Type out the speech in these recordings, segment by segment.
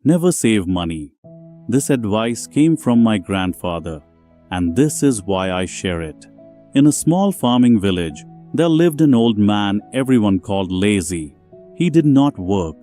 Never save money. This advice came from my grandfather, and this is why I share it. In a small farming village, there lived an old man everyone called lazy. He did not work.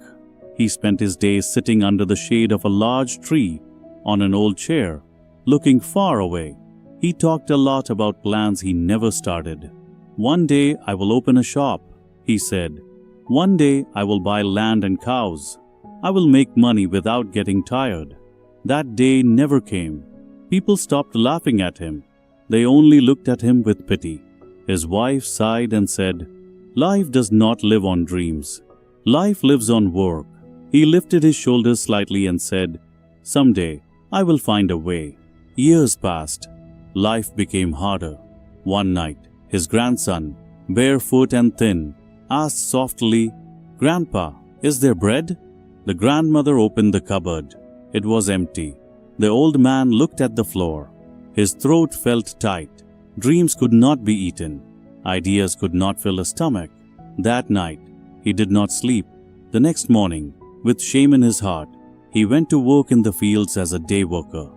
He spent his days sitting under the shade of a large tree on an old chair, looking far away. He talked a lot about plans he never started. One day I will open a shop, he said. One day I will buy land and cows. I will make money without getting tired. That day never came. People stopped laughing at him. They only looked at him with pity. His wife sighed and said, "Life does not live on dreams. Life lives on work." He lifted his shoulders slightly and said, "Someday I will find a way." Years passed. Life became harder. One night, his grandson, barefoot and thin, asked softly, "Grandpa, is there bread?" The grandmother opened the cupboard. It was empty. The old man looked at the floor. His throat felt tight. Dreams could not be eaten. Ideas could not fill a stomach. That night, he did not sleep. The next morning, with shame in his heart, he went to work in the fields as a day worker.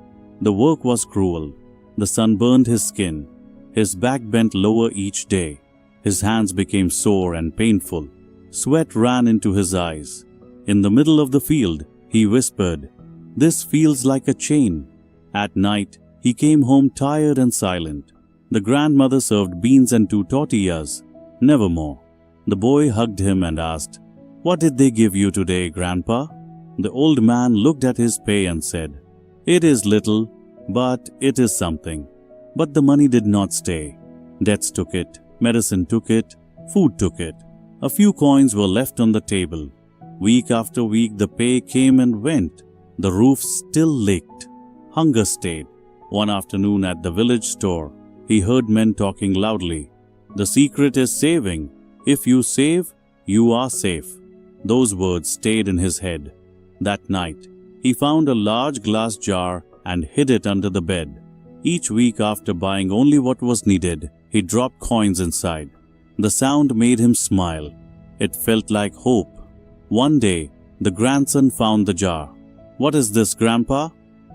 The work was cruel. The sun burned his skin. His back bent lower each day. His hands became sore and painful. Sweat ran into his eyes. In the middle of the field, he whispered, "This feels like a chain." At night, he came home tired and silent. The grandmother served beans and 2 tortillas. Nevermore. The boy hugged him and asked, "What did they give you today, Grandpa?" The old man looked at his pay and said, "It is little, but it is something." But the money did not stay. Debts took it, medicine took it, food took it. A few coins were left on the table. Week after week the pay came and went. The roof still leaked. Hunger stayed. One afternoon at the village store, he heard men talking loudly. "The secret is saving. If you save, you are safe." Those words stayed in his head. That night, he found a large glass jar and hid it under the bed. Each week, after buying only what was needed, he dropped coins inside. The sound made him smile. It felt like hope. One day, the grandson found the jar. "What is this, Grandpa?"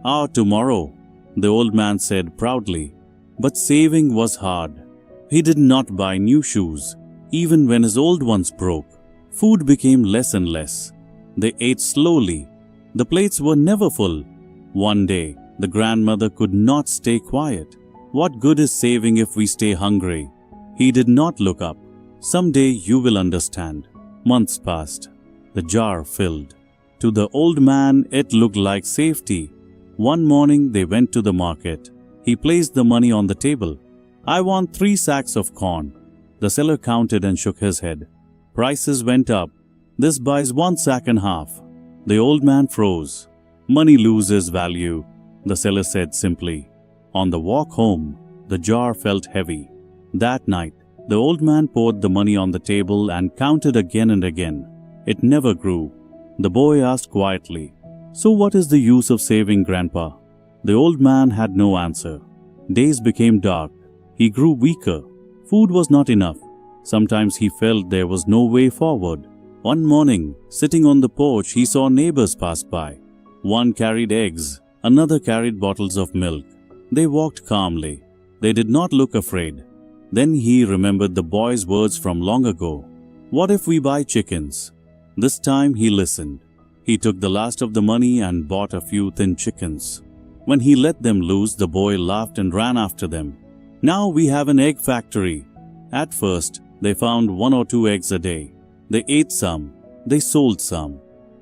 "Our tomorrow," the old man said proudly. But saving was hard. He did not buy new shoes, even when his old ones broke. Food became less and less. They ate slowly. The plates were never full. One day, the grandmother could not stay quiet. "What good is saving if we stay hungry?" He did not look up. "Someday you will understand." Months passed. The jar filled. To the old man, it looked like safety. One morning they went to the market. He placed the money on the table. "I want 3 sacks of corn." The seller counted and shook his head. "Prices went up. This buys 1 sack and half." The old man froze. "Money loses value," the seller said simply. On the walk home, the jar felt heavy. That night, the old man poured the money on the table and counted again and again. It never grew. The boy asked quietly, "So what is the use of saving, Grandpa?" The old man had no answer. Days became dark. He grew weaker. Food was not enough. Sometimes he felt there was no way forward. One morning, sitting on the porch, he saw neighbors pass by. One carried eggs, another carried bottles of milk. They walked calmly. They did not look afraid. Then he remembered the boy's words from long ago. "What if we buy chickens?" This time he listened. He took the last of the money and bought a few thin chickens. When he let them loose, the boy laughed and ran after them. "Now we have an egg factory." At first, they found 1 or 2 eggs a day. They ate some. They sold some.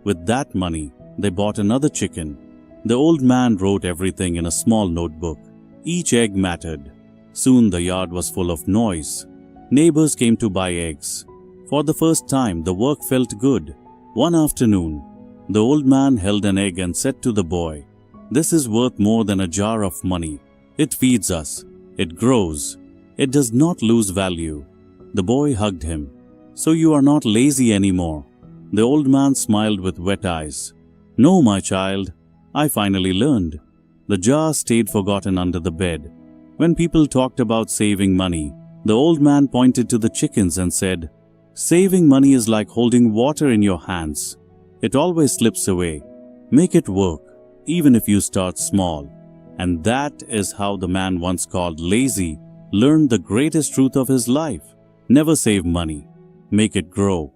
With that money, they bought another chicken. The old man wrote everything in a small notebook. Each egg mattered. Soon the yard was full of noise. Neighbors came to buy eggs. For the first time, the work felt good. One afternoon, the old man held an egg and said to the boy, "This is worth more than a jar of money. It feeds us. It grows. It does not lose value." The boy hugged him. "So you are not lazy anymore?" The old man smiled with wet eyes. "No, my child. I finally learned." The jar stayed forgotten under the bed. When people talked about saving money, the old man pointed to the chickens and said, "Saving money is like holding water in your hands. It always slips away. Make it work, even if you start small. And that is how the man once called lazy learned the greatest truth of his life. Never save money. Make it grow.